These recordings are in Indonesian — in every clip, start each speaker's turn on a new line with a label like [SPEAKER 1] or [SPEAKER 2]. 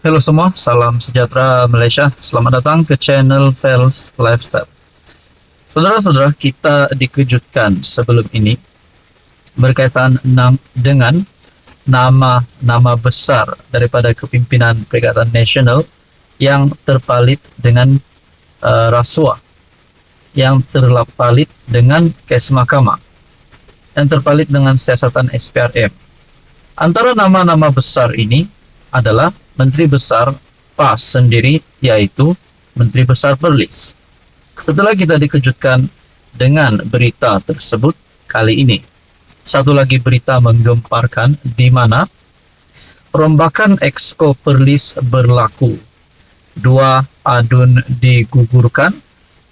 [SPEAKER 1] Halo semua, salam sejahtera Malaysia. Selamat datang ke channel Fels Lifestyle. Saudara-saudara, kita dikejutkan sebelum ini berkaitan dengan nama-nama besar daripada kepimpinan Perikatan Nasional yang terpalit dengan rasuah, yang terpalit dengan kes mahkamah, yang terpalit dengan siasatan SPRM. Antara nama-nama besar ini adalah Menteri Besar PAS sendiri, yaitu Menteri Besar Perlis. Setelah kita dikejutkan dengan berita tersebut, kali ini satu lagi berita menggemparkan di mana perombakan Exco Perlis berlaku. 2 adun digugurkan,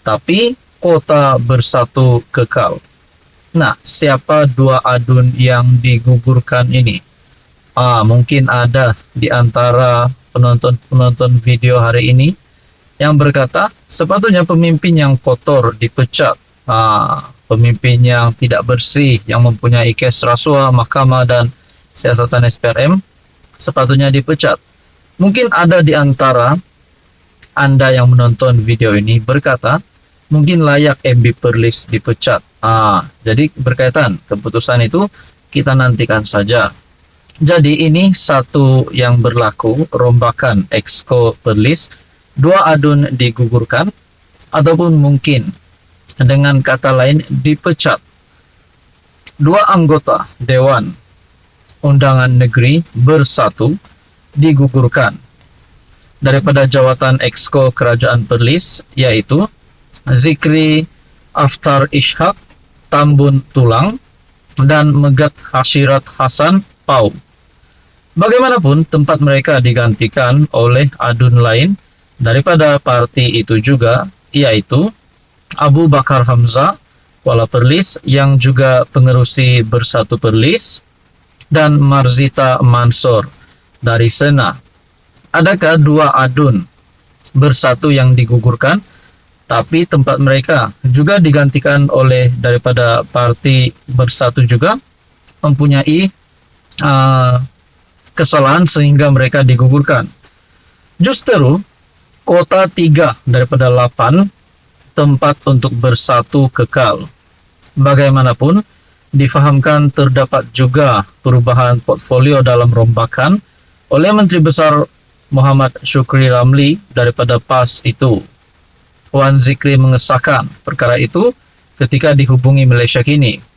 [SPEAKER 1] tapi kota bersatu kekal. Nah, siapa 2 adun yang digugurkan ini? Mungkin ada di antara penonton video hari ini yang berkata, sepatutnya pemimpin yang kotor dipecat. Pemimpin yang tidak bersih, yang mempunyai kes rasuah, mahkamah, dan siasatan SPRM, sepatutnya dipecat. Mungkin ada di antara Anda yang menonton video ini berkata, mungkin layak MB Perlis dipecat. Jadi berkaitan keputusan itu, kita nantikan saja. Jadi ini satu yang berlaku, rombakan Exco Perlis, 2 adun digugurkan, ataupun mungkin dengan kata lain dipecat. 2 anggota Dewan Undangan Negeri Bersatu digugurkan daripada jawatan Exco Kerajaan Perlis, yaitu Zikri Aftar Ishak Tambun Tulang dan Megat Hashirat Hasan Pau. Bagaimanapun, tempat mereka digantikan oleh adun lain daripada parti itu juga, yaitu Abu Bakar Hamzah, Kuala Perlis, yang juga pengerusi Bersatu Perlis, dan Marzita Mansor dari Sena. Adakah 2 adun Bersatu yang digugurkan, tapi tempat mereka juga digantikan oleh daripada parti Bersatu juga mempunyai kesalahan sehingga mereka digugurkan. Justeru, kota 3 daripada 8 tempat untuk Bersatu kekal. Bagaimanapun, difahamkan terdapat juga perubahan portfolio dalam rombakan oleh Menteri Besar Muhammad Shukri Ramli daripada PAS itu. Wan Zikri mengesahkan perkara itu ketika dihubungi Malaysia Kini.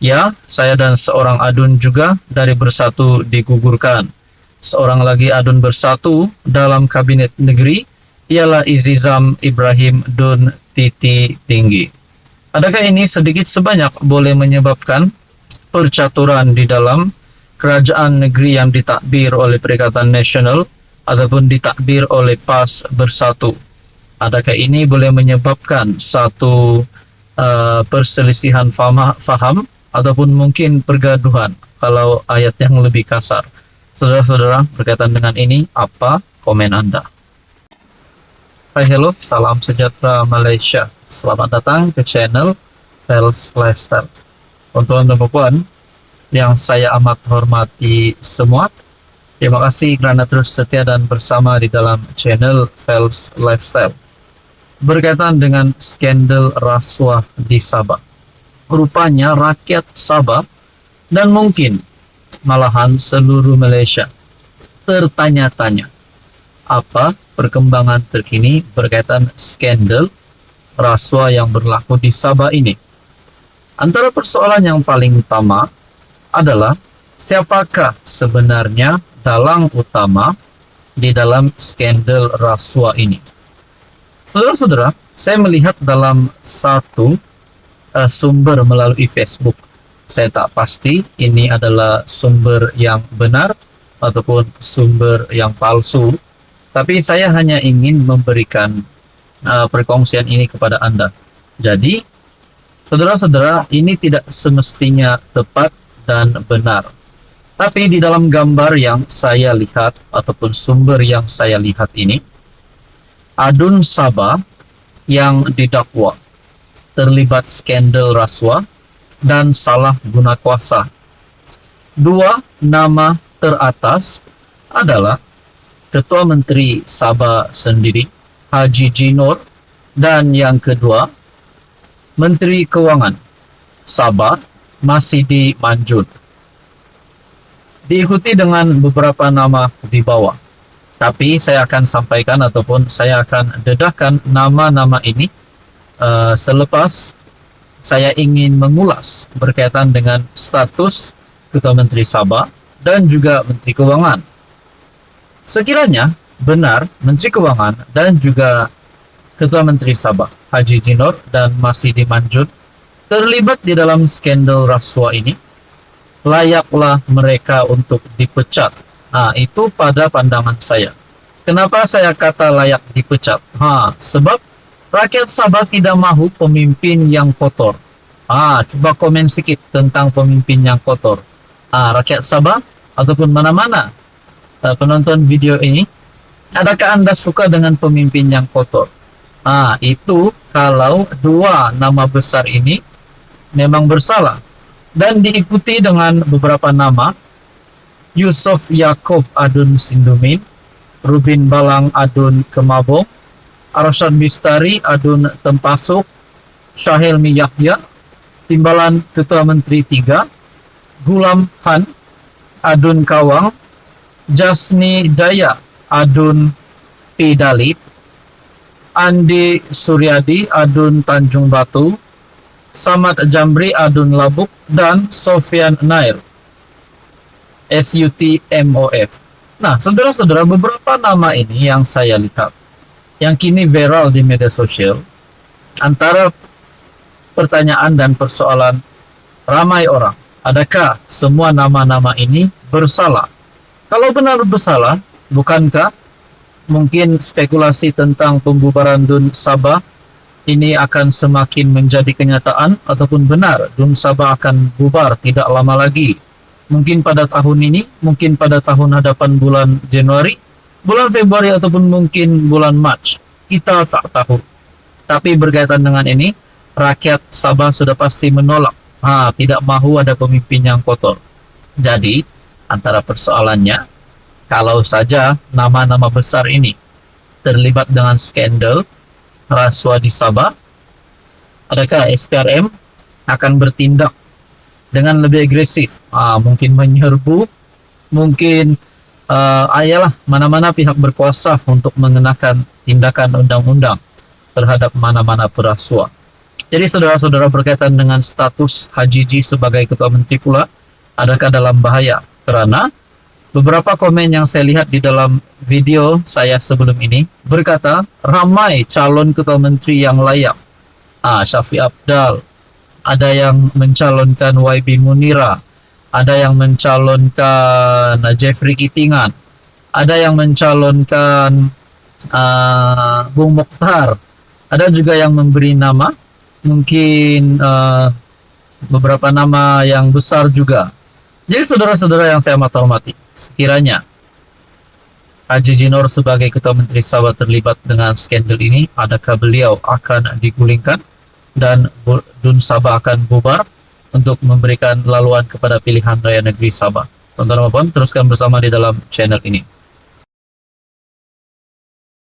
[SPEAKER 1] Ya, saya dan seorang adun juga dari Bersatu digugurkan. Seorang lagi adun Bersatu dalam Kabinet Negeri ialah Izizam Ibrahim Dun Titi Tinggi. Adakah ini sedikit sebanyak boleh menyebabkan percaturan di dalam kerajaan negeri yang ditakbir oleh Perikatan Nasional ataupun ditakbir oleh PAS Bersatu? Adakah ini boleh menyebabkan satu perselisihan faham ataupun mungkin pergaduhan kalau ayat yang lebih kasar? Saudara-saudara, berkaitan dengan ini, apa komen Anda? Hai, hello, salam sejahtera Malaysia. Selamat datang ke channel Fels Lifestyle. Untuk Anda perempuan yang saya amat hormati semua, terima kasih kerana terus setia dan bersama di dalam channel Fels Lifestyle. Berkaitan dengan skandal rasuah di Sabah, rupanya rakyat Sabah dan mungkin malahan seluruh Malaysia tertanya-tanya apa perkembangan terkini berkaitan skandal rasuah yang berlaku di Sabah ini. Antara persoalan yang paling utama adalah siapakah sebenarnya dalang utama di dalam skandal rasuah ini. Saudara-saudara, saya melihat dalam satu sumber melalui Facebook. Saya tak pasti ini adalah sumber yang benar ataupun sumber yang palsu, tapi saya hanya ingin memberikan perkongsian ini kepada Anda. Jadi, saudara-saudara, ini tidak semestinya tepat dan benar. Tapi di dalam gambar yang saya lihat ataupun sumber yang saya lihat ini, adun Sabah yang didakwa terlibat skandal rasuah dan salah guna kuasa. 2 nama teratas adalah Ketua Menteri Sabah sendiri, Haji Jinor, dan yang kedua, Menteri Keuangan Sabah, Masidi Manjud. Diikuti dengan beberapa nama di bawah. Tapi saya akan sampaikan ataupun saya akan dedahkan nama-nama ini selepas saya ingin mengulas berkaitan dengan status Ketua Menteri Sabah dan juga Menteri Keuangan. Sekiranya benar Menteri Keuangan dan juga Ketua Menteri Sabah, Haji Jinor dan Masidi Manjud terlibat di dalam skandal rasuah ini, layaklah mereka untuk dipecat. Nah, itu pada pandangan saya. Kenapa saya kata layak dipecat? Sebab rakyat Sabah tidak mahu pemimpin yang kotor. Coba komen sedikit tentang pemimpin yang kotor. Rakyat Sabah ataupun mana-mana penonton video ini, adakah Anda suka dengan pemimpin yang kotor? Itu kalau dua nama besar ini memang bersalah. Dan diikuti dengan beberapa nama, Yusuf Yaakob Adun Sindumin, Rubin Balang Adun Kemabong, Arsyad Bistari Adun Tempasuk, Syahilmi Yahya, Timbalan Ketua Menteri 3, Gulam Han Adun Kawang, Jasni Daya Adun Pidalit, Andi Suryadi Adun Tanjung Batu, Samad Jamri Adun Labuk, dan Sofian Nair SUTMOF. Nah, saudara-saudara, beberapa nama ini yang saya lihat yang kini viral di media sosial, antara pertanyaan dan persoalan ramai orang, adakah semua nama-nama ini bersalah? Kalau benar bersalah, bukankah mungkin spekulasi tentang pembubaran DUN Sabah ini akan semakin menjadi kenyataan ataupun benar DUN Sabah akan bubar tidak lama lagi? Mungkin pada tahun ini, mungkin pada tahun hadapan bulan Januari, bulan Februari, ataupun mungkin bulan Maret. Kita tak tahu. Tapi berkaitan dengan ini, rakyat Sabah sudah pasti menolak. Tidak mahu ada pemimpin yang kotor. Jadi, antara persoalannya, kalau saja nama-nama besar ini terlibat dengan skandal rasuah di Sabah, adakah SPRM akan bertindak dengan lebih agresif? Mungkin menyerbu, mungkin ayalah mana-mana pihak berkuasa untuk mengenakan tindakan undang-undang terhadap mana-mana perasuah. Jadi saudara-saudara, berkaitan dengan status Haji Ji sebagai Ketua Menteri pula, adakah dalam bahaya? Karena beberapa komen yang saya lihat di dalam video saya sebelum ini berkata ramai calon Ketua Menteri yang layak. Syafiq Abdal, ada yang mencalonkan YB Munira, ada yang mencalonkan Jeffrey Kitingan, ada yang mencalonkan Bung Mokhtar, ada juga yang memberi nama, mungkin beberapa nama yang besar juga. Jadi saudara-saudara yang saya hormati, sekiranya Haji Jinor sebagai Ketua Menteri Sabah terlibat dengan skandal ini, adakah beliau akan digulingkan dan DUN Sabah akan bubar untuk memberikan laluan kepada pilihan raya negeri Sabah? Tonton teruskan bersama di dalam channel ini.